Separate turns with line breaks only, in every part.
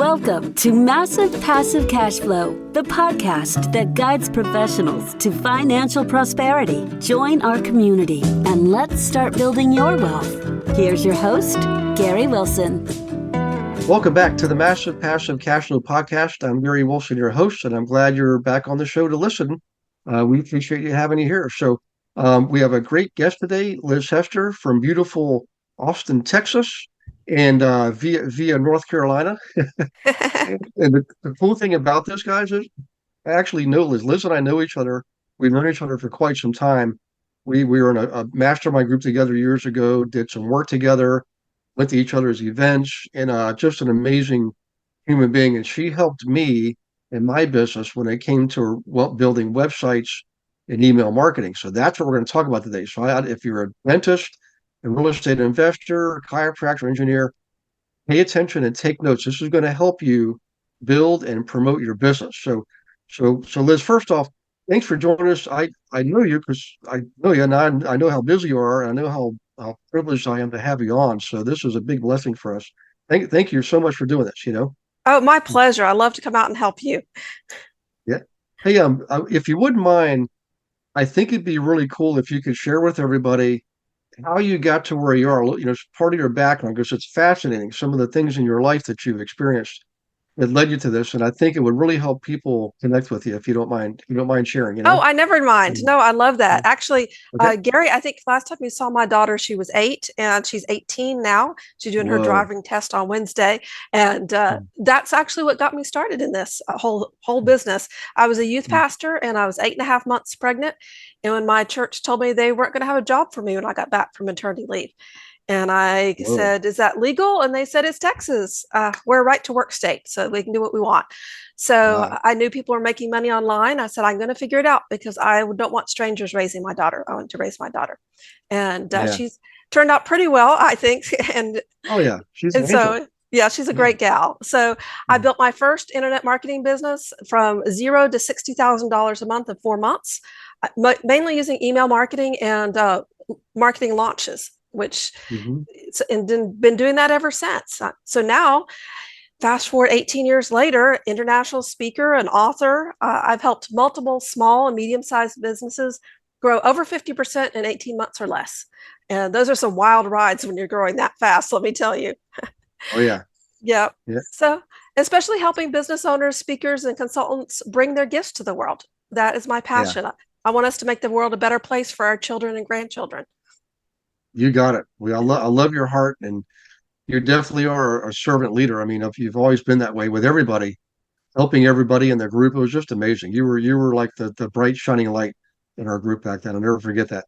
Welcome to Massive Passive Cash Flow, the podcast that guides professionals to financial prosperity. Join our community and let's start building your wealth. Here's your host, Gary Wilson.
Welcome back to the Massive Passive Cash Flow podcast. I'm Gary Wilson, your host, and I'm glad you're back on the show to listen. We appreciate you having you here. So we have a great guest today, Liz Hester from beautiful Austin, Texas, and via North Carolina. And the cool thing about this, guys, is I actually know Liz. Liz and I know each other. We've known each other for quite some time. We were in a mastermind group together years ago, did some work together, went to each other's events, and just an amazing human being. And she helped me in my business when it came to building websites and email marketing. So that's what we're going to talk about today. So if you're a dentist, a real estate investor, chiropractor, engineer, pay attention and take notes. This is going to help you build and promote your business. So Liz, first off, thanks for joining us. I know you because I know you, and I know how busy you are. And I know how privileged I am to have you on. So this is a big blessing for us. Thank you so much for doing this.
Oh, my pleasure. I love to come out and help you.
Yeah. Hey, if you wouldn't mind, I think it'd be really cool if you could share with everybody how you got to where you are, part of your background, because it's fascinating, some of the things in your life that you've experienced that led you to this. And I think it would really help people connect with you if you don't mind sharing.
Oh, I never mind. No, I love that. Actually,
Okay.
Gary, I think last time you saw my daughter, she was 8 and she's 18 now. She's doing her driving test on Wednesday. And that's actually what got me started in this whole business. I was a youth pastor and I was 8.5 months pregnant. And when my church told me they weren't going to have a job for me when I got back from maternity leave. And I said, is that legal? And they said, it's Texas. We're a right to work state, so we can do what we want. So I knew people were making money online. I said, I'm going to figure it out because I don't want strangers raising my daughter. I want to raise my daughter. And she's turned out pretty well, I think. And
she's an angel.
She's a great gal. So I built my first internet marketing business from $0 to $60,000 a month in 4 months, mainly using email marketing and marketing launches, which and been doing that ever since. So now, fast forward 18 years later, international speaker and author, I've helped multiple small and medium-sized businesses grow over 50% in 18 months or less. And those are some wild rides when you're growing that fast, let me tell you.
Oh, yeah.
Yeah. So especially helping business owners, speakers, and consultants bring their gifts to the world. That is my passion. Yeah. I want us to make the world a better place for our children and grandchildren.
You got it. I love your heart, and you definitely are a servant leader. I mean, if you've always been that way with everybody, helping everybody in the group. It was just amazing. You were like the bright shining light in our group back then. I'll never forget that.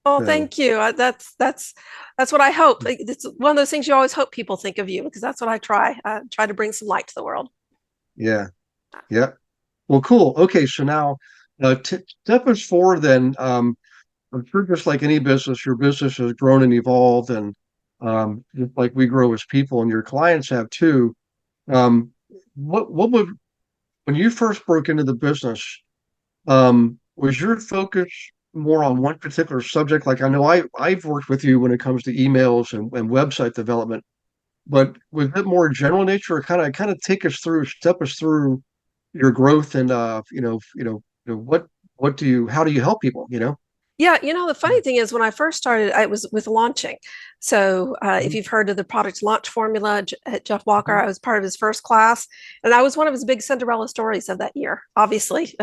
Oh, thank you. That's what I hope. It's one of those things you always hope people think of you, because that's what I try. I try to bring some light to the world.
Yeah. Well, cool. Okay, so now step us forward then. I'm sure just like any business, your business has grown and evolved, and just like we grow as people, and your clients have too. What would, when you first broke into the business, was your focus more on one particular subject? Like I know I've worked with you when it comes to emails and website development, but was it more general nature, or kind of step us through your growth and how do you help people?
Yeah, the funny thing is, when I first started, I was with launching. So if you've heard of the product launch formula at Jeff Walker, I was part of his first class, and I was one of his big Cinderella stories of that year, obviously,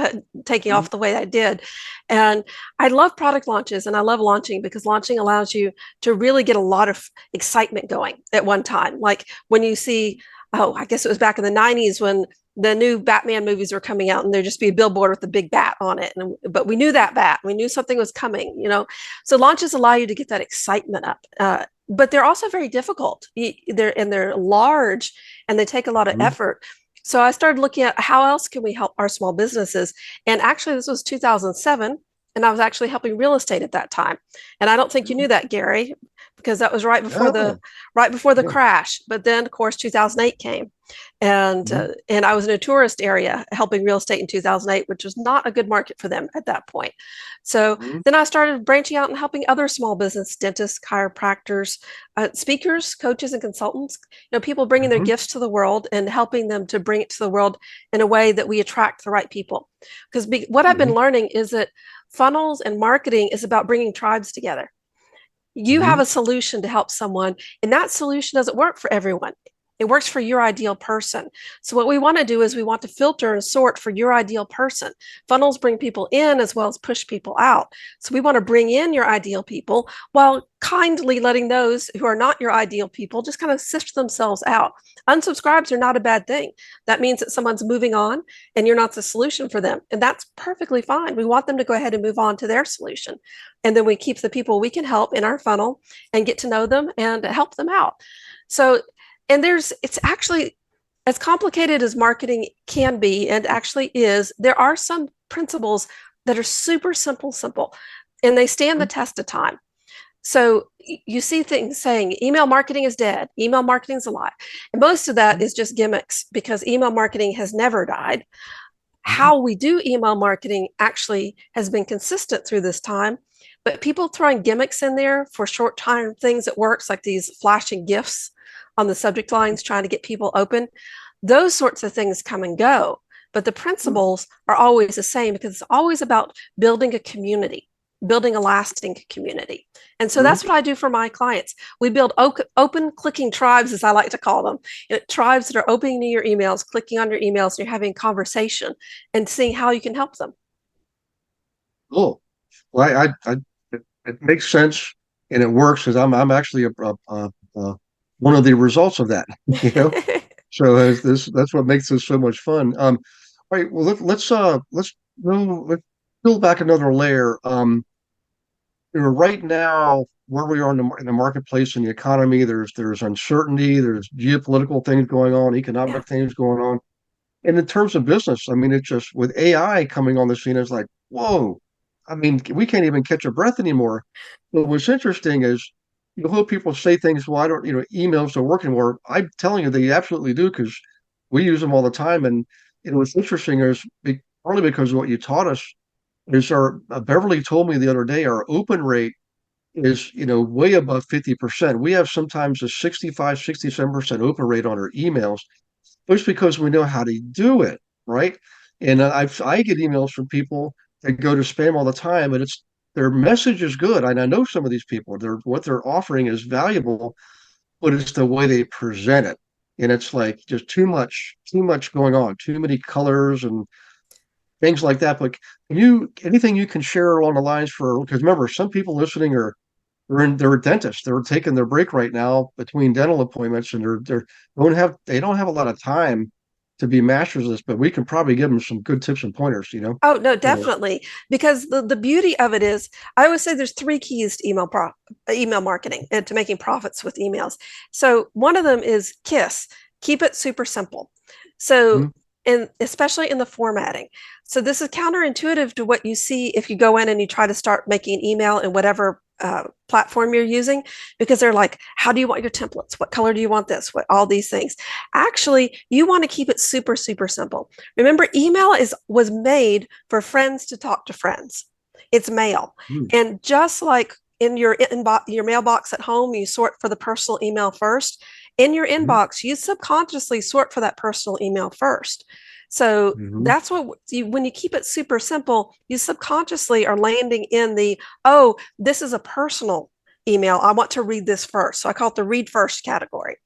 taking off the way I did. And I love product launches, and I love launching because launching allows you to really get a lot of excitement going at one time. Like when you see, I guess it was back in the 90s when the new Batman movies were coming out, and there'd just be a billboard with a big bat on it. But we knew that bat, we knew something was coming, So launches allow you to get that excitement up. But they're also very difficult. They're large, and they take a lot of effort. So I started looking at how else can we help our small businesses. And actually, this was 2007. And I was actually helping real estate at that time. And I don't think you knew that, Gary, because that was right before the
Yeah.
crash. But then, of course, 2008 came, and I was in a tourist area helping real estate in 2008, which was not a good market for them at that point. So
Mhm.
then I started branching out and helping other small business dentists, chiropractors, speakers, coaches, and consultants. People bringing their
Mhm.
gifts to the world and helping them to bring it to the world in a way that we attract the right people. Because what I've been
Mhm.
learning is that funnels and marketing is about bringing tribes together. You have
Mhm.
a solution to help someone, and that solution doesn't work for everyone. It works for your ideal person. So, what we want to do is we want to filter and sort for your ideal person. Funnels bring people in as well as push people out. So, we want to bring in your ideal people while kindly letting those who are not your ideal people just kind of sift themselves out. Unsubscribes are not a bad thing. That means that someone's moving on and you're not the solution for them. And that's perfectly fine. We want them to go ahead and move on to their solution. And then we keep the people we can help in our funnel and get to know them and help them out. So, and it's actually as complicated as marketing can be and actually is. There are some principles that are super simple, and they stand the test of time. So you see things saying email marketing is dead, email marketing is alive. And most of that is just gimmicks because email marketing has never died.
Mhm.
How we do email marketing actually has been consistent through this time, but people throwing gimmicks in there for short time things that works, like these flashing gifs on the subject lines trying to get people open, those sorts of things come and go. But the principles are always the same because it's always about building a community, building a lasting community. And so
Mhm.
that's what I do for my clients. We build open clicking tribes, as I like to call them, tribes that are opening your emails, clicking on your emails, and you're having conversation and seeing how you can help them.
Cool. Well, it makes sense and it works because I'm actually one of the results of that. You know, so that's what makes this so much fun. All right, well let's peel back another layer. Right now, where we are in the marketplace and the economy, there's uncertainty, there's geopolitical things going on,
Yeah.
economic things going on, and in terms of business, I mean, it's just with AI coming on the scene, it's like, whoa. I mean, we can't even catch a breath anymore. But what's interesting is you hope people say things, well, I don't, emails don't work anymore. I'm telling you, they absolutely do because we use them all the time. And what's interesting is partly because of what you taught us is our Beverly told me the other day, our open rate is, way above 50%. We have sometimes a 65, 67% open rate on our emails just because we know how to do it, right? And I get emails from people that go to spam all the time, and it's their message is good. And I know some of these people, what they're offering is valuable, but it's the way they present it. And it's like just too much going on, too many colors and things like that. But anything you can share along the lines for, because remember, some people listening they're a dentist. They're taking their break right now between dental appointments, and they don't have a lot of time to be masters of this. But we can probably give them some good tips and pointers.
Oh, no,
So,
definitely. Because the beauty of it is, I always say there's three keys to email marketing and to making profits with emails. So one of them is KISS, keep it super simple. So,
mhm.
and especially in the formatting. So this is counterintuitive to what you see if you go in and you try to start making an email in whatever platform you're using, because they're like, how do you want your templates? What color do you want this? What all these things? Actually, you want to keep it super simple. Remember, email was made for friends to talk to friends. It's mail.
Mm.
And just like in your mailbox at home, you sort for the personal email first. In your
Mhm.
inbox, you subconsciously sort for that personal email first. So
Mhm.
that's when you keep it super simple, you subconsciously are landing in oh, this is a personal email. I want to read this first. So I call it the read first category.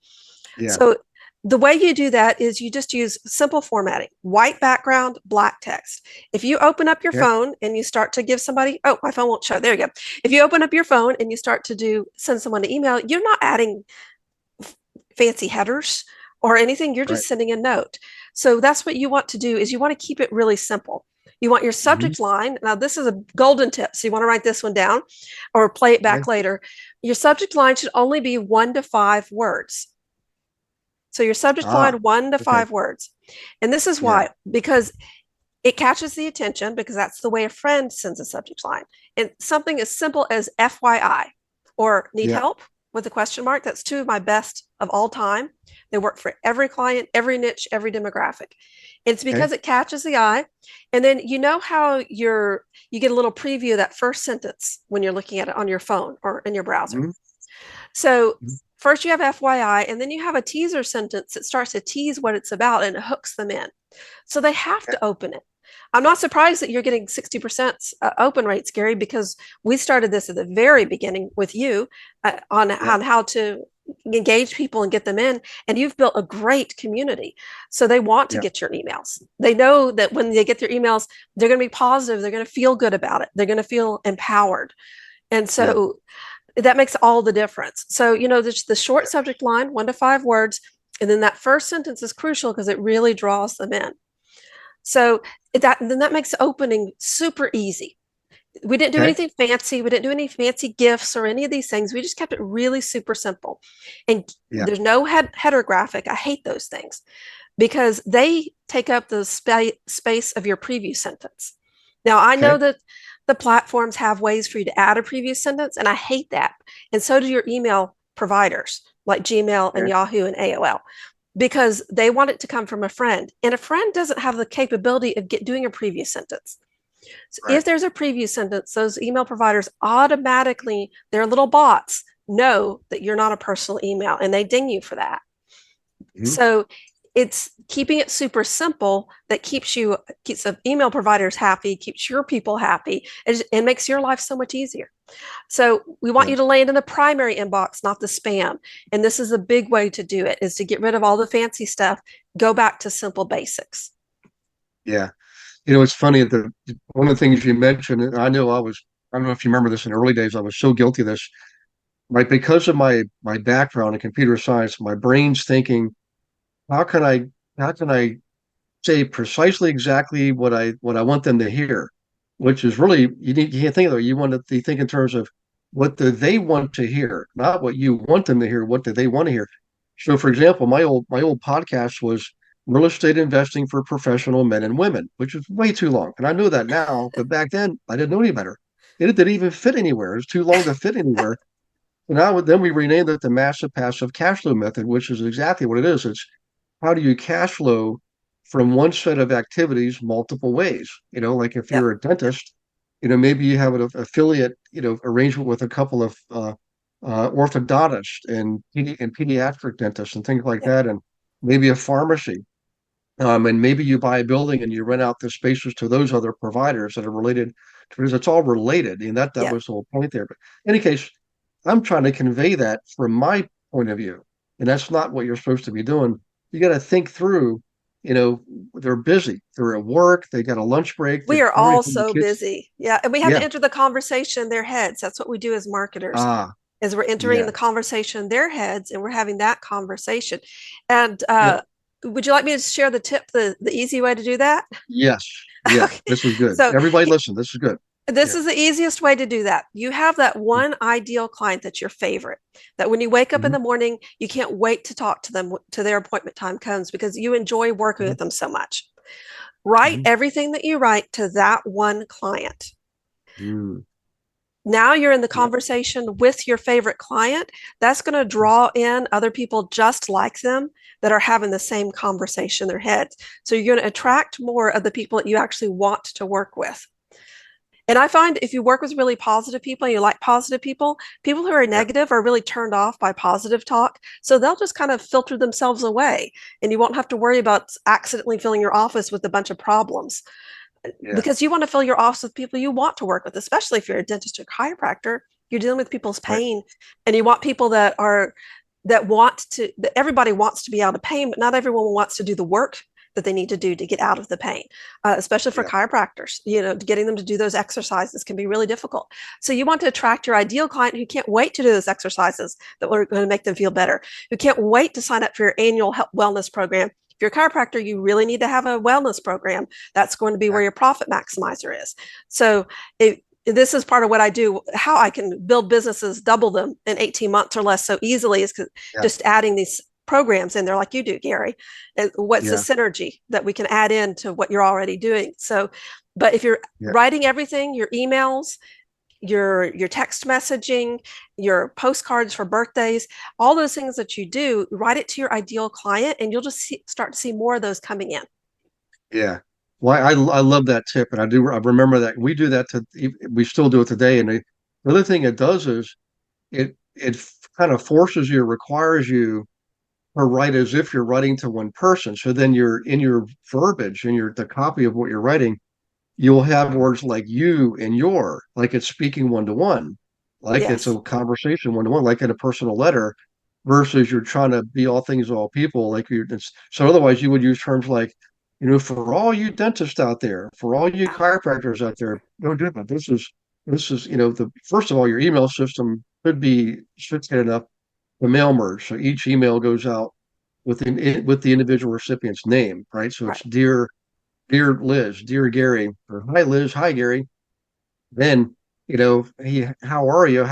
Yeah.
So the way you do that is you just use simple formatting, white background, black text. If you open up your
Okay.
phone and you start to give somebody, oh, my phone won't show. There you go. If you open up your phone and you start to send someone an email, you're not adding fancy headers or anything. You're
Right.
just sending a note. So that's what you want to do is you want to keep it really simple. You want your
Mhm.
subject line. Now, this is a golden tip. So you want to write this one down or play it back
Okay.
later. Your subject line should only be 1 to 5 words. So your subject line,
Ah.
one to
Okay.
five words. And this is
Yeah.
why, because It catches the attention because that's the way a friend sends a subject line. And something as simple as FYI or need
Yeah.
help with a question mark. That's two of my best of all time. They work for every client, every niche, every demographic. It's because
Okay.
it catches the eye. And then you know how you get a little preview of that first sentence when you're looking at it on your phone or in your browser.
Mhm.
So first you have FYI, and then you have a teaser sentence that starts to tease what it's about and it hooks them in. So they have
Okay.
to open it. I'm not surprised that you're getting 60% open rates, Gary, because we started this at the very beginning with you on
Yeah.
how to engage people and get them in. And you've built a great community. So they want to
Yeah.
get your emails. They know that when they get their emails, they're going to be positive. They're going to feel good about it. They're going to feel empowered. And
Yeah.
so that makes all the difference. So, the short subject line, 1 to 5 words, and then that first sentence is crucial because it really draws them in. So that makes opening super easy. We didn't do
Okay.
anything fancy. We didn't do any fancy gifts or any of these things. We just kept it really super simple. And
Yeah.
there's no header graphic. I hate those things because they take up the space of your preview sentence. Now, I know
Okay.
that the platforms have ways for you to add a preview sentence, and I hate that. And so do your email providers like Gmail and
Okay.
Yahoo and AOL because they want it to come from a friend. And a friend doesn't have the capability of doing a preview sentence. So
Right.
if there's a preview sentence, those email providers automatically, their little bots know that you're not a personal email and they ding you for that.
Mhm.
So it's keeping it super simple that keeps the email providers happy, keeps your people happy, and makes your life so much easier. So we want
Yeah.
you to land in the primary inbox, not the spam. And this is a big way to do it, is to get rid of all the fancy stuff, go back to simple basics.
Yeah. It's funny that one of the things you mentioned, and I don't know if you remember this in the early days, I was so guilty of this. Like because of my background in computer science, my brain's thinking, how can I how can I say precisely exactly what I want them to hear? Which is really you can't think of it. You want to think in terms of what do they want to hear, not what you want them to hear, what do they want to hear? So for example, my old podcast was real estate investing for professional men and women, which is way too long. And I know that now, but back then I didn't know any better. It didn't even fit anywhere. It was too long to fit anywhere. And now then we renamed it the massive passive cash flow method, which is exactly what it is. It's how do you cash flow from one set of activities multiple ways? Like if
Yep.
you're a dentist, maybe you have an affiliate, arrangement with a couple of orthodontists and pediatric dentists and things like
Yep.
that, and maybe a pharmacy. And maybe you buy a building and you rent out the spaces to those other providers that are related to because it's all related. And that
Yep.
was the whole point there. But in any case, I'm trying to convey that from my point of view. And that's not what you're supposed to be doing. You got to think through, they're busy. They're at work. They got a lunch break.
We
They're
are
getting ready
all
for the
so
kids.
busy. Yeah. And we have to
Yeah.
enter the conversation in their heads. That's what we do as marketers,
Ah,
is we're entering
yeah.
the conversation in their heads and we're having that conversation. And
Yep.
would you like me to share the tip, the easy way to do that?
Yes. Yeah.
Okay.
This is good.
So
Everybody listen. This is good.
this
Yeah.
is the easiest way to do that. You have that one ideal client that's your favorite, that when you wake up in
Mhm.
the morning, you can't wait to talk to them to their appointment time comes because you enjoy working
Mhm.
with them so much. Write
Mhm.
everything that you write to that one client.
Mm.
Now you're in the
Yeah.
conversation with your favorite client. That's going to draw in other people just like them that are having the same conversation in their heads. So you're going to attract more of the people that you actually want to work with. And I find if you work with really positive people and you like positive people, people who are
Yeah.
negative are really turned off by positive talk. So they'll just kind of filter themselves away and you won't have to worry about accidentally filling your office with a bunch of problems
Yeah.
because you want to fill your office with people you want to work with, especially if you're a dentist or chiropractor. You're dealing with people's
Right.
pain and you want people that everybody wants to be out of pain, but not everyone wants to do the work that they need to do to get out of the pain, especially for
Yeah.
chiropractors. Getting them to do those exercises can be really difficult. So you want to attract your ideal client who can't wait to do those exercises that are going to make them feel better, who can't wait to sign up for your annual health wellness program. If you're a chiropractor, you really need to have a wellness program. That's going to be where your profit maximizer is. So this is part of what I do, how I can build businesses, double them in 18 months or less so easily is
Yeah.
just adding these programs in there like you do, Gary. And what's the
Yeah.
synergy that we can add into what you're already doing? So, but if you're
Yeah.
writing everything, your emails, your text messaging, your postcards for birthdays, all those things that you do, write it to your ideal client, and you'll just start to see more of those coming in.
Yeah. Well, I love that tip, and I remember that we do that we still do it today. And the other thing it does is it kind of forces you, requires you to write as if you're writing to one person. So then you're in your verbiage, in the copy of what you're writing, you'll have words like you and your, like it's speaking one to one, like it's
Yes.
a conversation one to one, like in a personal letter, versus you're trying to be all things to all people. So otherwise you would use terms like, for all you dentists out there, for all you chiropractors out there, don't do that. This is, the first of all, your email system should get enough the mail merge. So each email goes out with the individual recipient's name, right? So it's
Right.
dear Liz, dear Gary, or hi Liz, hi Gary. Then, hey, how are you?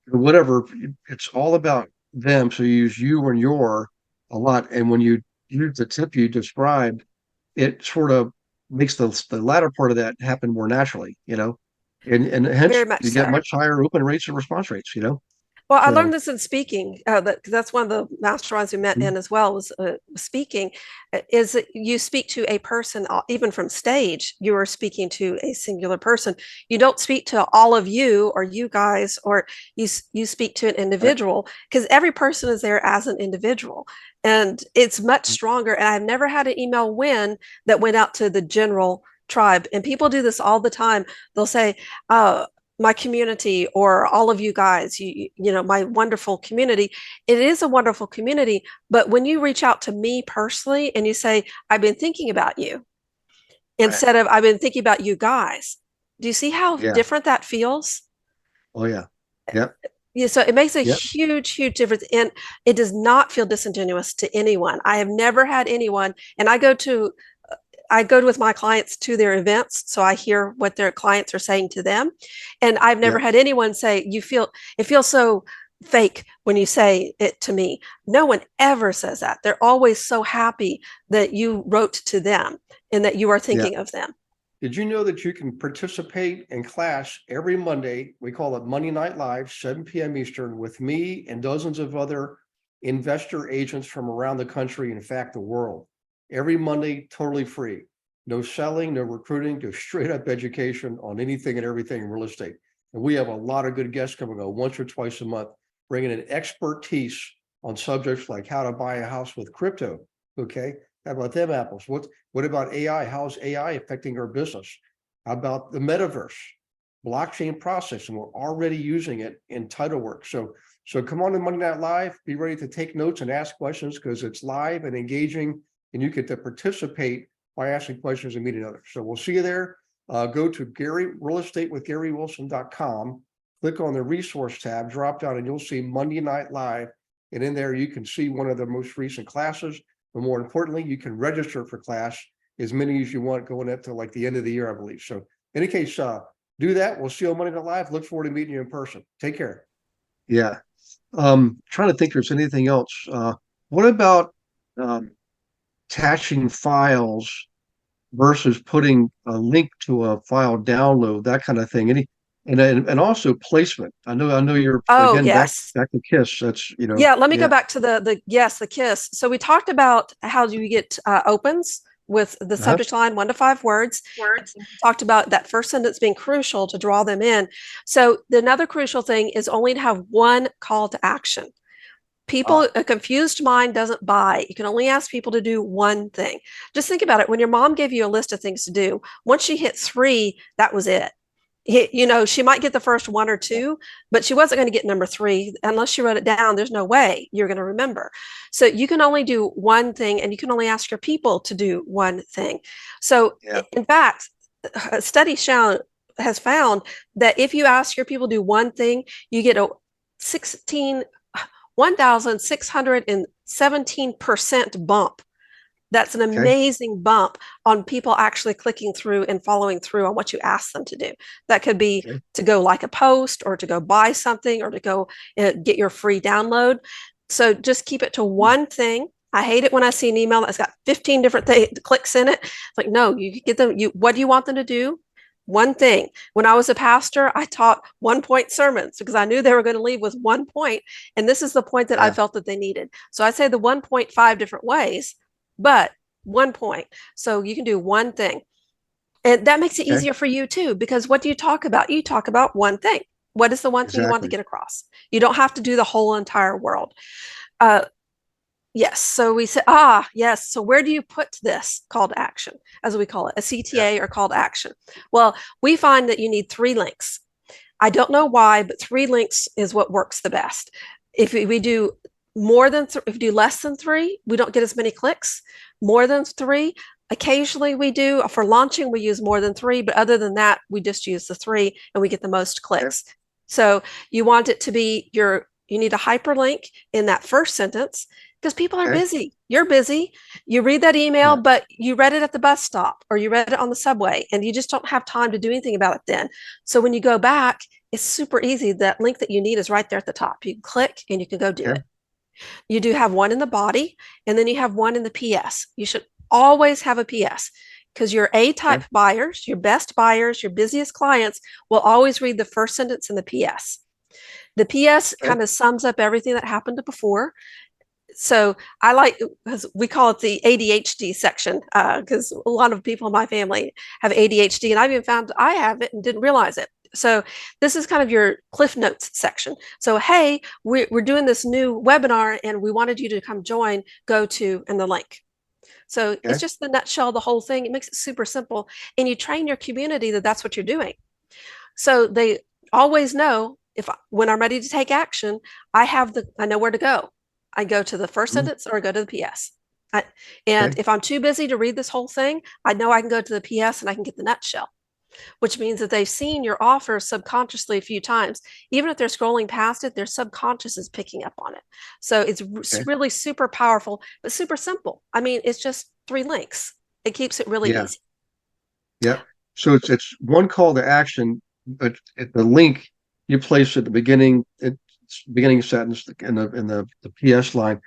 Whatever. It's all about them. So you use you and your a lot. And when you use the tip you described, it sort of makes the latter part of that happen more naturally, and hence
Very much
you get
so.
much higher open rates and response rates.
Well, I learned
So
this in speaking. That's one of the masterminds we met
mhm,
in as well was speaking. Is that you speak to a person, even from stage, you are speaking to a singular person. You don't speak to all of you or you guys, or you speak to an
right,
individual because every person is there as an individual, and it's much stronger. And I've never had an email win that went out to the general tribe. And people do this all the time. They'll say, my community or all of you guys, my wonderful community. It is a wonderful community, but when you reach out to me personally and you say, I've been thinking about you,
right.
instead of I've been thinking about you guys, do you see how
Yeah.
different that feels?
Oh yeah. Yep.
Yeah, so it makes a
Yep.
huge, huge difference. And it does not feel disingenuous to anyone. I have never had anyone, and I go with my clients to their events, so I hear what their clients are saying to them. And I've never
Yep.
had anyone say, it feels so fake when you say it to me. No one ever says that. They're always so happy that you wrote to them and that you are
Yeah.
thinking of them.
Did you know that you can participate in class every Monday? We call it Monday Night Live, 7 p.m. Eastern, with me and dozens of other investor agents from around the country, in fact, the world. Every Monday, totally free. No selling, no recruiting, just straight up education on anything and everything in real estate. And we have a lot of good guests coming on once or twice a month, bringing in expertise on subjects like how to buy a house with crypto. Okay. How about them apples? What about AI? How's AI affecting our business? How about the metaverse, blockchain processing? We're already using it in title work. So come on to Monday Night Live. Be ready to take notes and ask questions because it's live and engaging, and you get to participate by asking questions and meeting others. So we'll see you there. Go to realestatewithgarywilson.com, click on the resource tab, drop down, and you'll see Monday Night Live. And in there, you can see one of the most recent classes. But more importantly, you can register for class as many as you want going up to like the end of the year, I believe. So in any case, do that. We'll see you on Monday Night Live. Look forward to meeting you in person. Take care. Yeah. Trying to think if there's anything else. What about um, attaching files versus putting a link to a file download, that kind of thing? And also placement. I know you're
Oh,
again back
yes.
to KISS. That's
Yeah, let me go
yeah.
back to the kiss. So we talked about how do you get opens with the
Uh-huh.
subject line 1 to 5 words. We talked about that first sentence being crucial to draw them in. So another crucial thing is only to have one call to action. People, a confused mind doesn't buy. You can only ask people to do one thing. Just think about it. When your mom gave you a list of things to do, once she hit 3, that was it. She might get the first 1 or 2, but she wasn't going to get number 3 unless she wrote it down. There's no way you're going to remember. So you can only do one thing, and you can only ask your people to do one thing. So
Yeah.
in fact, a study has found that if you ask your people to do one thing, you get a 1,617% bump. That's an
Okay.
amazing bump on people actually clicking through and following through on what you ask them to do. That could be
Okay.
to go like a post or to go buy something or to go get your free download. So just keep it to one thing. I hate it when I see an email that's got 15 different clicks in it. It's like, no, you get them. What do you want them to do? One thing. When I was a pastor, I taught 1 point sermons because I knew they were going to leave with 1 point. And this is the point that I felt that they needed. So I say the 1.5 different ways, but 1 point. So you can do one thing. And that makes it easier for you too, because what do you talk about? You talk about one thing. What is the one thing you want to get across? You don't have to do the whole entire world. Yes. So we said, yes. So where do you put this call to action, as we call it, a CTA or call to action? Well, we find that you need 3 links. I don't know why, but 3 links is what works the best. If we do more than, if we do less than 3, we don't get as many clicks. More than 3, occasionally we do. For launching, we use more than 3, but other than that, we just use the 3 and we get the most clicks. So you want it to be you need a hyperlink in that first sentence because people are busy. You're busy. You read that email, but you read it at the bus stop or you read it on the subway and you just don't have time to do anything about it then. So when you go back, it's super easy. That link that you need is right there at the top. You can click and you can go do it. You do have one in the body and then you have one in the PS. You should always have a PS because your A-type buyers, your best buyers, your busiest clients will always read the first sentence in the PS. The PS kind of sums up everything that happened before. So I like, because we call it the ADHD section, because a lot of people in my family have ADHD and I've even found I have it and didn't realize it. So this is kind of your Cliff Notes section. So, hey, we're doing this new webinar and we wanted you to come join, go to, and the link. So it's just the nutshell, the whole thing. It makes it super simple. And you train your community that that's what you're doing. So they always know when I'm ready to take action, I know where to go. I go to the first sentence or I go to the PS. If I'm too busy to read this whole thing, I know I can go to the PS and I can get the nutshell, which means that they've seen your offer subconsciously a few times. Even if they're scrolling past it, their subconscious is picking up on it. So it's really super powerful, but super simple. I mean, it's just 3 links. It keeps it really easy.
Yeah. So it's one call to action, but the link you place at the beginning sentence in the PS line.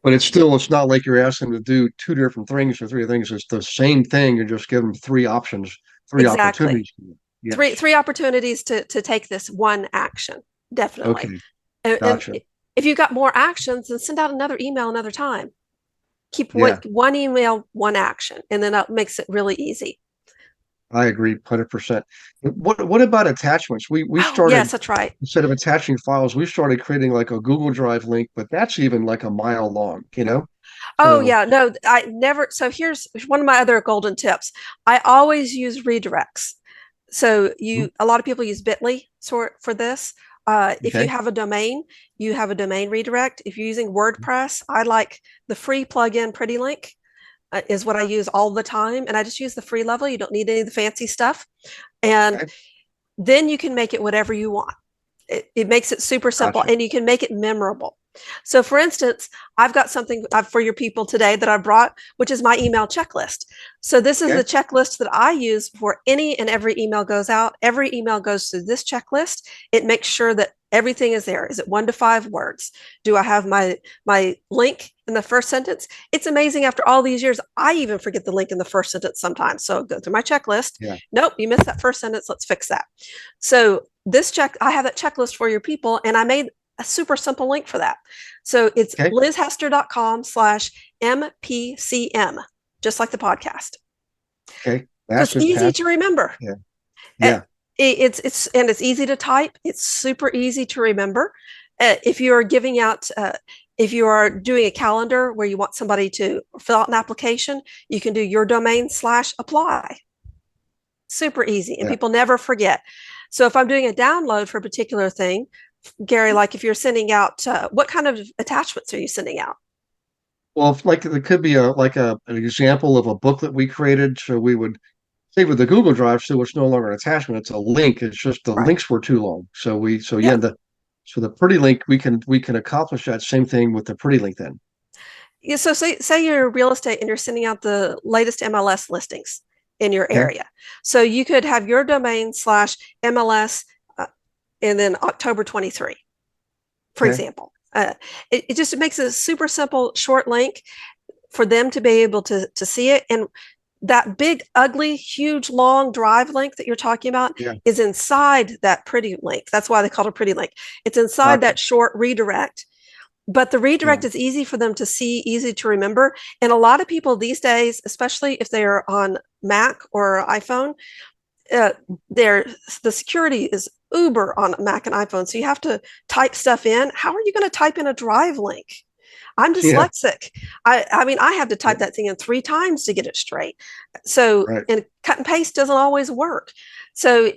But it's not like you're asking them to do 2 different things or 3 things. It's the same thing. You're just giving them 3 options, 3 opportunities.
Yes. Three opportunities to take this one action. Definitely.
Okay. Gotcha.
And if you've got more actions, then send out another email another time. Keep one email, one action, and then that makes it really easy.
I agree 100%. What about attachments? We started,
yes, that's right.
Instead of attaching files, we started creating like a Google Drive link, but that's even like a mile long,
Oh, yeah. No, I never. So here's one of my other golden tips. I always use redirects. So a lot of people use Bitly for this. If you have a domain, you have a domain redirect. If you're using WordPress, I like the free plugin Pretty Link. Is what I use all the time. And I just use the free level. You don't need any of the fancy stuff. And then you can make it whatever you want. It makes it super simple and you can make it memorable. So for instance, I've got something for your people today that I brought, which is my email checklist. So this is the checklist that I use before any and every email goes out. Every email goes through this checklist. It makes sure that everything is there. Is it 1 to 5 words? Do I have my link in the first sentence? It's amazing. After all these years, I even forget the link in the first sentence sometimes. So go through my checklist. Nope, you missed that first sentence. Let's fix that. So I have that checklist for your people, and I made a super simple link for that. So it's lizhester.com/MPCM, just like the podcast.
Okay.
It's easy to remember.
Yeah.
It's easy to type. It's super easy to remember. If you are giving out, if you are doing a calendar where you want somebody to fill out an application, you can do your domain/apply. Super easy. And people never forget. So if I'm doing a download for a particular thing, Gary, like if you're sending out, what kind of attachments are you sending out?
Well, like it could be an example of a booklet we created. So we would say with the Google Drive, so it's no longer an attachment; it's a link. It's just the links were too long. So the Pretty Link, we can accomplish that same thing with the Pretty Link then.
Yeah. So say you're real estate and you're sending out the latest MLS listings in your area. So you could have your domain/MLS and then October 23, for example. It just makes a super simple, short link for them to be able to see it. And that big, ugly, huge, long drive link that you're talking about
Yeah.
is inside that pretty link. That's why they call it a pretty link. It's inside that short redirect. But the redirect is easy for them to see, easy to remember. And a lot of people these days, especially if they're on Mac or iPhone, the security is uber on Mac and iPhone. So you have to type stuff in. How are you going to type in a drive link? I'm dyslexic. I mean, I have to type that thing in 3 times to get it straight. So, and cut and paste doesn't always work. So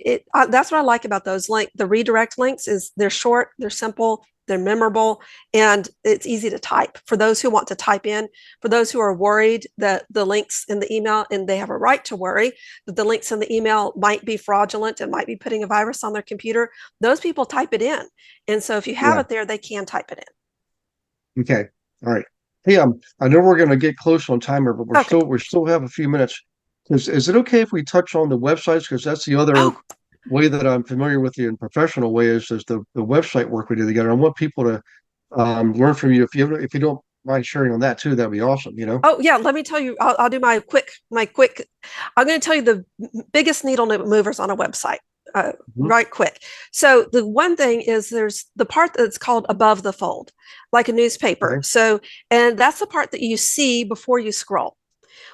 that's what I like about those the redirect links is they're short, they're simple, they're memorable, and it's easy to type for those who want to type in. For those who are worried that the links in the email, and they have a right to worry that the links in the email might be fraudulent and might be putting a virus on their computer, those people type it in. And so if you have it there, they can type it in.
Okay. All right. Hey, I know we're going to get close on timer, but we still have a few minutes. Is it okay if we touch on the websites? Because that's the other way that I'm familiar with you in professional way is the website work we do together. I want people to learn from you. If you don't mind sharing on that too, that'd be awesome.
Oh yeah, let me tell you. I'll do my quick. I'm going to tell you the biggest needle movers on a website. Right quick. So the one thing is there's the part that's called above the fold, like a newspaper.
Okay.
So, and that's the part that you see before you scroll.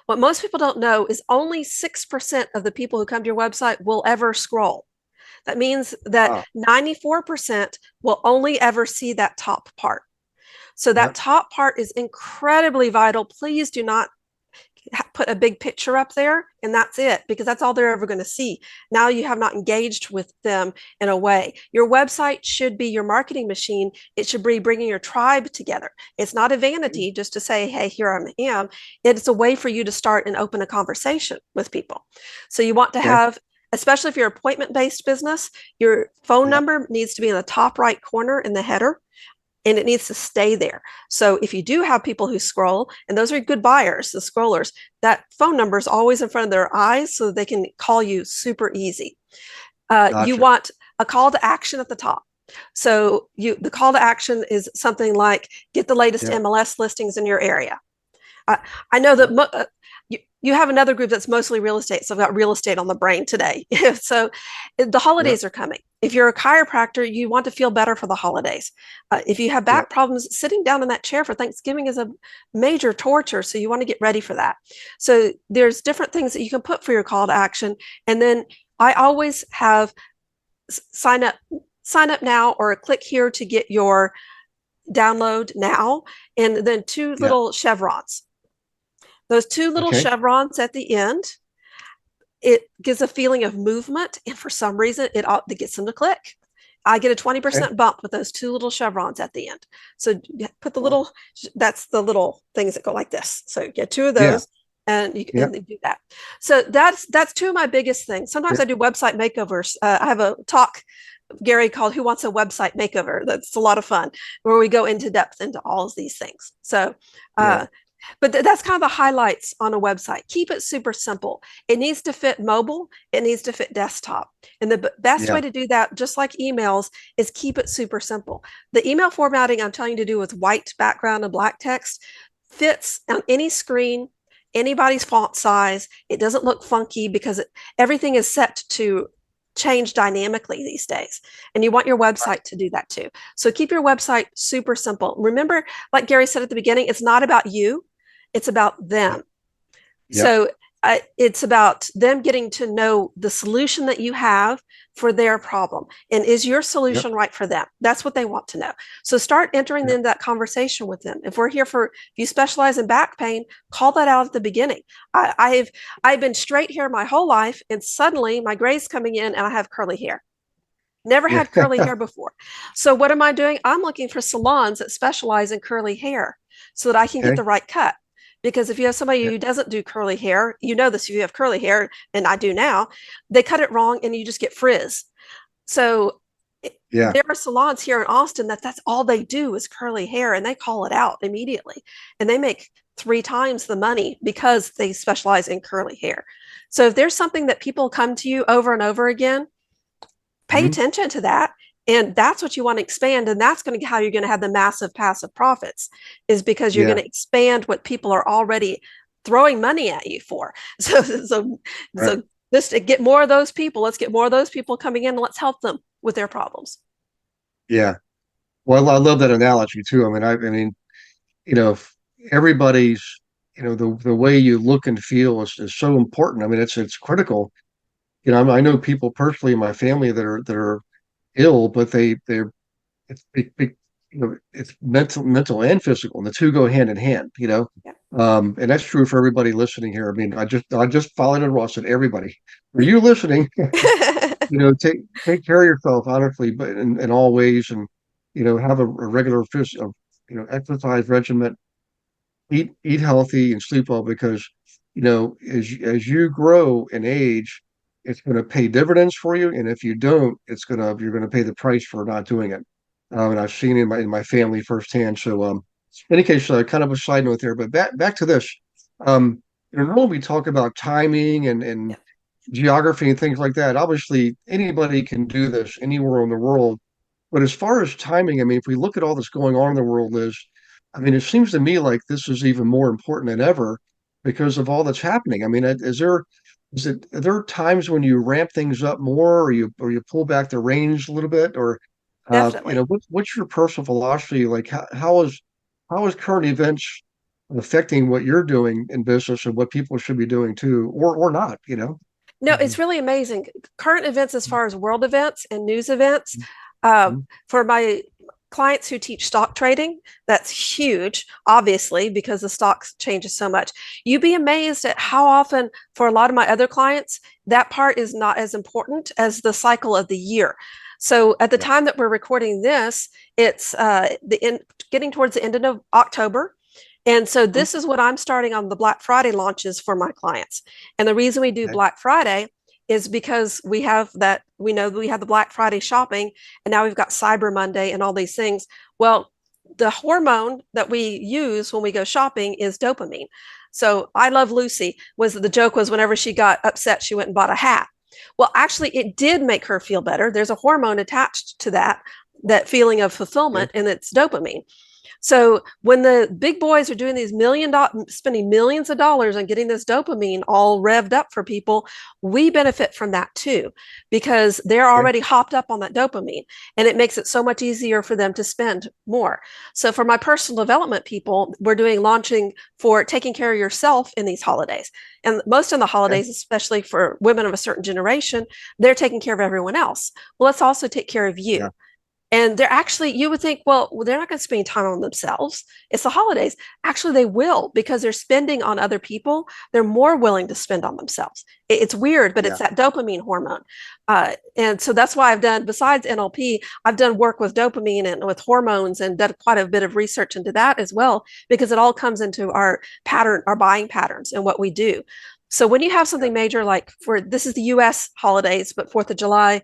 What most people don't know is only 6% of the people who come to your website will ever scroll. That means that 94% will only ever see that top part. So that top part is incredibly vital. Please do not put a big picture up there and that's it, because that's all they're ever going to see. Now you have not engaged with them in a way. Your website should be your marketing machine. It should be bringing your tribe together. It's not a vanity just to say, hey, here I am. It's a way for you to start and open a conversation with people. So you want to have, especially if you're appointment-based business, your phone number needs to be in the top right corner in the header. And it needs to stay there. So if you do have people who scroll, and those are good buyers, the scrollers, that phone number is always in front of their eyes so they can call you super easy. You want a call to action at the top. So the call to action is something like get the latest MLS listings in your area. I know that you have another group that's mostly real estate. So I've got real estate on the brain today. So the holidays are coming. If you're a chiropractor, you want to feel better for the holidays. If you have back problems, sitting down in that chair for Thanksgiving is a major torture. So you want to get ready for that. So there's different things that you can put for your call to action. And then I always have sign up now, or click here to get your download now. And then 2 little chevrons. Those 2 little chevrons at the end, it gives a feeling of movement. And for some reason, it gets them to click. I get a 20% bump with those 2 little chevrons at the end. So put the little, that's the little things that go like this. So get 2 of those and you can do that. So that's 2 of my biggest things. Sometimes I do website makeovers. I have a talk, Gary, called Who Wants a Website Makeover? That's a lot of fun, where we go into depth into all of these things. So, but that's kind of the highlights on a website. Keep it super simple. It needs to fit mobile. It needs to fit desktop. And the best way to do that, just like emails, is keep it super simple. The email formatting I'm telling you to do with white background and black text fits on any screen, anybody's font size. It doesn't look funky because everything is set to change dynamically these days. And you want your website to do that too. So keep your website super simple. Remember, like Gary said at the beginning, it's not about you, it's about them. So it's about them getting to know the solution that you have for their problem. And is your solution right for them? That's what they want to know. So start entering into that conversation with them. If you specialize in back pain, call that out at the beginning. I've been straight hair my whole life, and suddenly my gray's coming in and I have curly hair. Never had curly hair before. So what am I doing? I'm looking for salons that specialize in curly hair so that I can get the right cut. Because if you have somebody who doesn't do curly hair, you know this, if you have curly hair, and I do now, they cut it wrong and you just get frizz. So there are salons here in Austin that's all they do is curly hair, and they call it out immediately. And they make 3 times the money because they specialize in curly hair. So if there's something that people come to you over and over again, pay attention to that And that's what you want to expand. And that's going to how you're going to have the massive passive profits, is because you're going to expand what people are already throwing money at you for. So
Right.
just to get more of those people, let's get more of those people coming in and let's help them with their problems.
Yeah. Well, I love that analogy too. I mean, you know, everybody's, the way you look and feel is so important. I mean, it's critical. I know people personally in my family that are ill, but they're it's it's mental and physical, and the two go hand in hand.
Yeah.
And that's true for everybody listening here. I mean, I just followed it. Said everybody, are you listening? Take care of yourself, honestly, but in all ways, and have a regular exercise regimen, eat healthy and sleep well, because as you grow in age, it's going to pay dividends for you, and if you don't, you're going to pay the price for not doing it. And I've seen it in my family firsthand. So, in any case, kind of a side note there, but back to this. Normally we talk about timing and
Yeah,
geography and things like that. Obviously, anybody can do this anywhere in the world. But as far as timing, I mean, if we look at all that's going on in the world, I mean, it seems to me like this is even more important than ever because of all that's happening. I mean, are there times when you ramp things up more, or you pull back the reins a little bit, or
definitely.
what's your personal philosophy? Like, how is current events affecting what you're doing in business and what people should be doing too, or not?
No, it's
Mhm.
really amazing. Current events, as far as world events and news events,
Mhm.
for my clients who teach stock trading, that's huge, obviously, because the stocks changes so much. You'd be amazed at how often, for a lot of my other clients, that part is not as important as the cycle of the year. So at the
Yeah.
time that we're recording this, it's getting towards the end of October. And so
Mhm.
this is what I'm starting on the Black Friday launches for my clients. And the reason we do
Okay.
Black Friday is because we know that we have the Black Friday shopping, and now we've got Cyber Monday and all these things. Well, the hormone that we use when we go shopping is dopamine. So I Love Lucy was the joke was whenever she got upset, she went and bought a hat. Well, actually, it did make her feel better. There's a hormone attached to that feeling of
Okay.
fulfillment, and it's dopamine. So when the big boys are doing these spending millions of dollars on getting this dopamine all revved up for people, we benefit from that too, because they're
Okay.
already hopped up on that dopamine, and it makes it so much easier for them to spend more. So for my personal development people, we're doing launching for taking care of yourself in these holidays. And most of the
Okay.
holidays, especially for women of a certain generation, they're taking care of everyone else. Well, let's also take care of you.
Yeah.
And they're actually, you would think, well, they're not going to spend time on themselves. It's the holidays. Actually, they will, because they're spending on other people. They're more willing to spend on themselves. It's weird, but
Yeah.
it's that dopamine hormone. And so that's why I've done, besides NLP, I've done work with dopamine and with hormones, and done quite a bit of research into that as well, because it all comes into our pattern, our buying patterns and what we do. So when you have
Yeah.
something major, like for this is the US holidays, but 4th of July,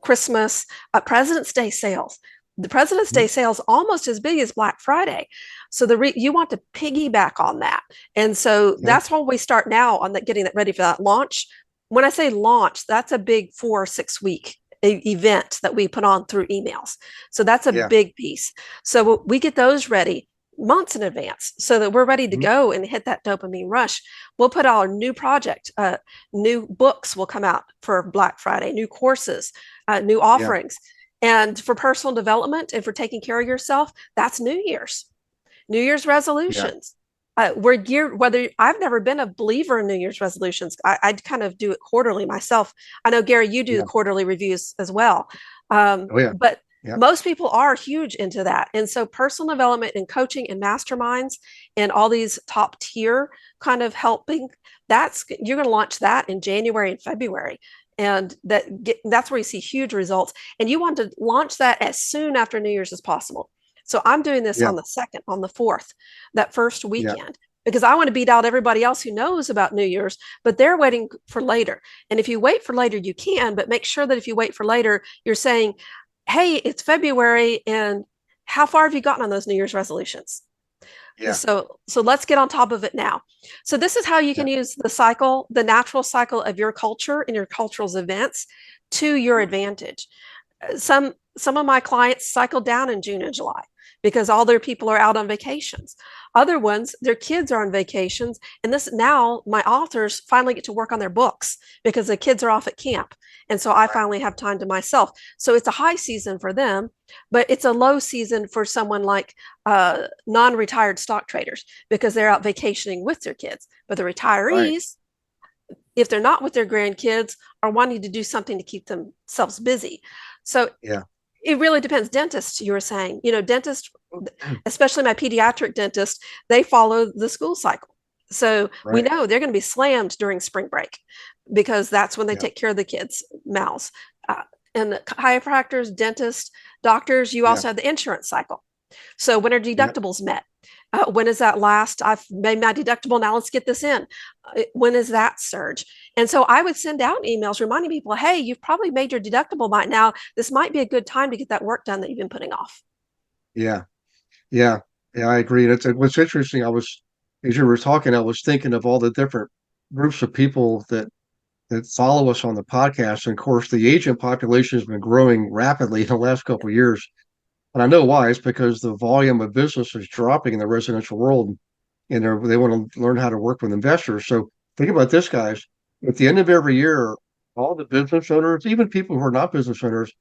Christmas, President's Day sales. The President's
Mhm.
Day sales almost as big as Black Friday. So you want to piggyback on that. And so
Okay.
that's when we start now on that, getting that ready for that launch. When I say launch, that's a big 4 or 6 week event that we put on through emails. So that's a
Yeah.
big piece. So we get those ready months in advance so that we're ready to
Mhm.
go and hit that dopamine rush. We'll put our new project, new books will come out for Black Friday, new courses, new
Yeah.
offerings. And for personal development and for taking care of yourself, that's New Year's
Yeah.
resolutions. We're geared, whether I've never been a believer in New Year's resolutions. I kind of do it quarterly myself. I know, Gary, you do the
Yeah.
quarterly reviews as well.
Oh yeah.
But
Yeah.
most people are huge into that. And so personal development and coaching and masterminds and all these top tier kind of helping, you're going to launch that in January and February. And that's where you see huge results. And you want to launch that as soon after New Year's as possible. So I'm doing this
Yeah.
on the 2nd, on the 4th, that first
Yeah.
weekend, because I want to beat out everybody else who knows about New Year's, but they're waiting for later. And if you wait for later, you can, but make sure that if you wait for later, you're saying, hey, it's February, and how far have you gotten on those New Year's resolutions?
Yeah.
So let's get on top of it now. So this is how you
Yeah.
can use the cycle, the natural cycle of your culture and your cultural events to your advantage. Some some of my clients cycle down in June and July because all their people are out on vacations. Other ones, their kids are on vacations. And this now, my authors finally get to work on their books because the kids are off at camp. And so I finally have time to myself. So it's a high season for them, but it's a low season for someone like non-retired stock traders because they're out vacationing with their kids. But the retirees, if they're not with their grandkids, are wanting to do something to keep themselves busy. So it really depends. Dentists, you were saying, dentists, especially my pediatric dentist, they follow the school cycle. So we know they're going to be slammed during spring break because that's when they take care of the kids' mouths. And the chiropractors, dentists, doctors, you also have the insurance cycle. So when are deductibles met? When is that last? I've made my deductible. Now let's get this in. When is that surge? And so I would send out emails reminding people, hey, you've probably made your deductible by now. This might be a good time to get that work done that you've been putting off.
Yeah. I agree. And what's interesting. As you were talking, I was thinking of all the different groups of people that follow us on the podcast. And of course, the agent population has been growing rapidly in the last couple of years. And I know why. It's because the volume of business is dropping in the residential world, and they want to learn how to work with investors. So think about this, guys. At the end of every year, all the business owners, even people who are not business owners,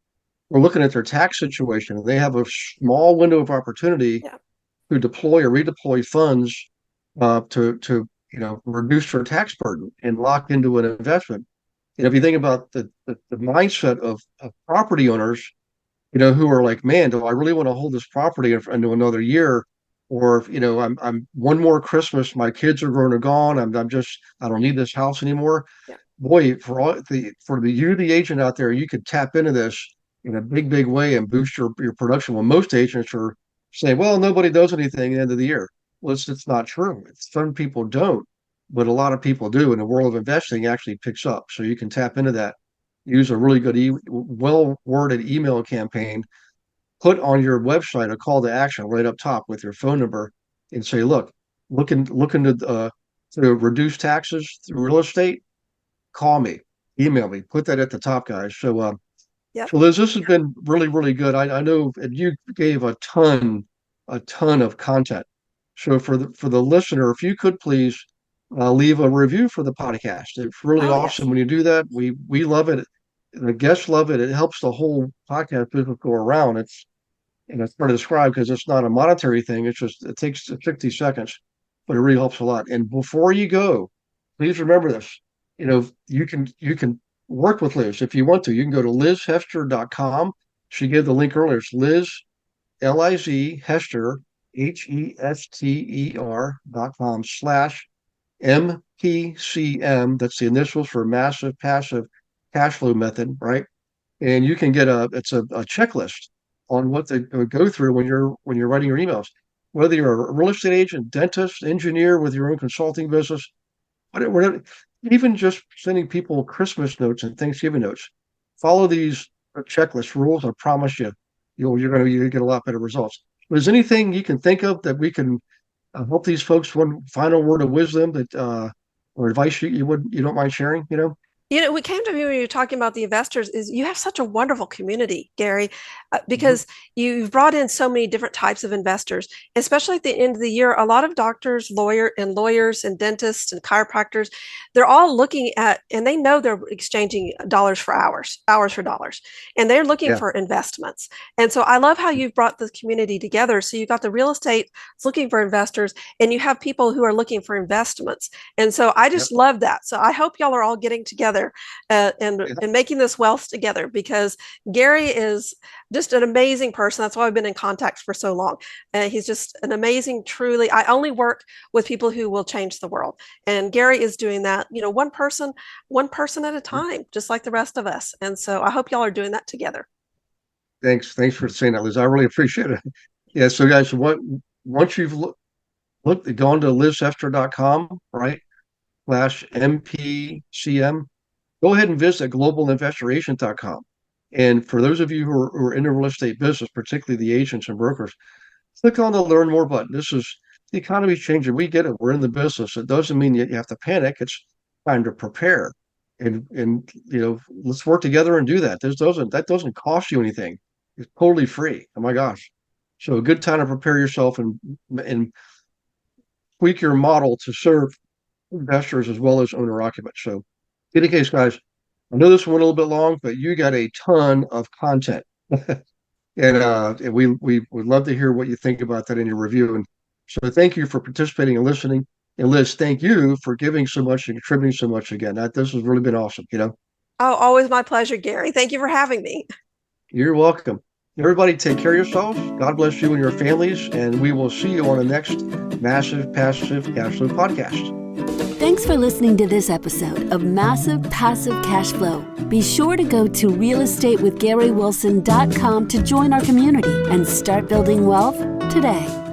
are looking at their tax situation, and they have a small window of opportunity to deploy or redeploy funds to reduce their tax burden and lock into an investment. If you think about the mindset of property owners, who are like, man, do I really want to hold this property into another year? Or, I'm one more Christmas, my kids are grown and gone. I don't need this house anymore. Boy, for you, the agent out there, you could tap into this in a big, big way and boost your production. Well, most agents are saying, well, nobody does anything at the end of the year. Well, it's not true. Some people don't, but a lot of people do. And the world of investing actually picks up. So you can tap into that. Use a really good, well-worded email campaign. Put on your website a call to action right up top with your phone number, and say, looking to reduce taxes through real estate. Call me, email me. Put that at the top, guys. So, so Liz, this has been really, really good. I know you gave a ton of content. So for the listener, if you could please leave a review for the podcast. It's really awesome when you do that. We love it. The guests love it. It helps the whole podcast business go around. It's hard to describe because it's not a monetary thing. It takes 60 seconds, but it really helps a lot. And before you go, please remember this. You can work with Liz if you want to. You can go to lizhester.com. She gave the link earlier. It's Liz, Liz Hester, HESTER.com /MPCM. That's the initials for massive passive cash flow method, right? And you can get it's a checklist on what to go through when you're writing your emails. Whether you're a real estate agent, dentist, engineer with your own consulting business, whatever, even just sending people Christmas notes and Thanksgiving notes. Follow these checklist rules. I promise you're going to get a lot better results. But is anything you can think of that we can help these folks? One final word of wisdom that or advice you don't mind sharing?
What came to me when you were talking about the investors is you have such a wonderful community, Gary, because you've brought in so many different types of investors, especially at the end of the year. A lot of doctors, lawyers and dentists and chiropractors, they're all looking at, and they know they're exchanging dollars for hours for dollars, and they're looking for investments. And so I love how you've brought the community together. So you've got the real estate looking for investors, and you have people who are looking for investments. And so I just love that. So I hope y'all are all getting together and making this wealth together, because Gary is just an amazing person. That's why I've been in contact for so long. He's just an amazing, truly. I only work with people who will change the world, and Gary is doing that. One person at a time, just like the rest of us. And so I hope y'all are doing that together.
Thanks for saying that, Liz. I really appreciate it. Yeah. So guys, once you've gone to lizhester.com, right, /MPCM, go ahead and visit globalinvestoragent.com. And for those of you who are in the real estate business, particularly the agents and brokers, click on the Learn More button. The economy's changing. We get it. We're in the business. It doesn't mean you have to panic. It's time to prepare. And let's work together and do that. That doesn't cost you anything. It's totally free. Oh my gosh. So a good time to prepare yourself and tweak your model to serve investors as well as owner occupants. So in any case, guys, I know this one went a little bit long, but you got a ton of content. And we would love to hear what you think about that in your review. And so thank you for participating and listening. And Liz, thank you for giving so much and contributing so much again. This has really been awesome,
Oh, always my pleasure, Gary. Thank you for having me.
You're welcome. Everybody take care of yourselves. God bless you and your families. And we will see you on the next Massive Passive Cash Flow podcast.
Thanks for listening to this episode of Massive Passive Cash Flow. Be sure to go to realestatewithgarywilson.com to join our community and start building wealth today.